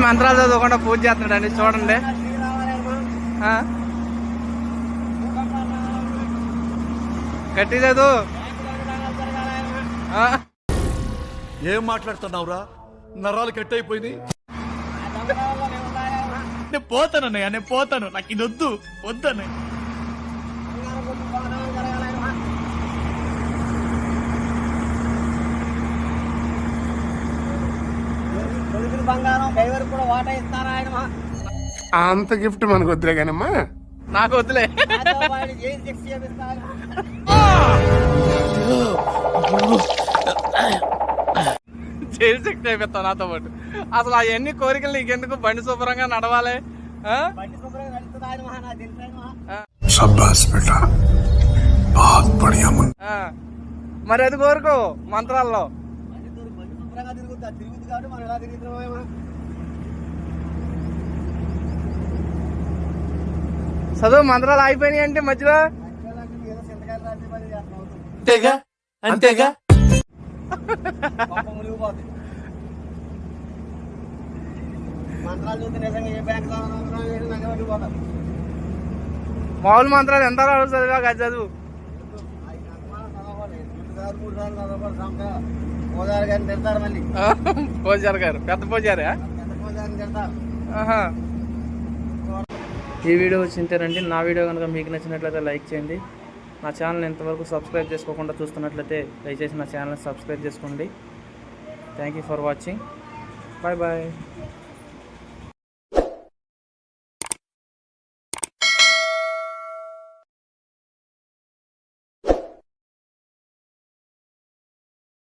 మంత్రాలు చదవకుండా పూజ చేస్తున్నాడండి చూడండి. గట్టి చదువు. ఏం మాట్లాడుతున్నావురా? నరాలు కట్ అయిపోయింది. నేను పోతానన్నయ్య, నేను పోతాను. నాకు ఇది వద్దు వద్దన్నయ్య. అంత గిఫ్ట్ మనకు వద్దులే కానమ్మా. నాకు వద్దులే. జైలు శక్తి అయిపోతావు నాతో పాటు. అసలు అవన్నీ కోరికలు నీకెందుకు? బండి శుభ్రంగా నడవాలి. మరి అది కోరుకో మంత్రాల్లో. చదువు మంత్రాలు అయిపోయినాయి అంటే మధ్యలో అంతేగా అంతేగా. మామూలు మంత్రాలు ఎంత చదివా కదా చదువు. పూజారి గారు పెద్ద పూజారా? ఈ వీడియో వచ్చింతేనండి. నా వీడియో కనుక మీకు నచ్చినట్లయితే లైక్ చేయండి. నా ఛానల్ ఇంతవరకు సబ్స్క్రైబ్ చేసుకోకుండా చూస్తున్నట్లయితే దయచేసి నా ఛానల్ సబ్స్క్రైబ్ చేసుకోండి. Thank you for watching. Bye bye.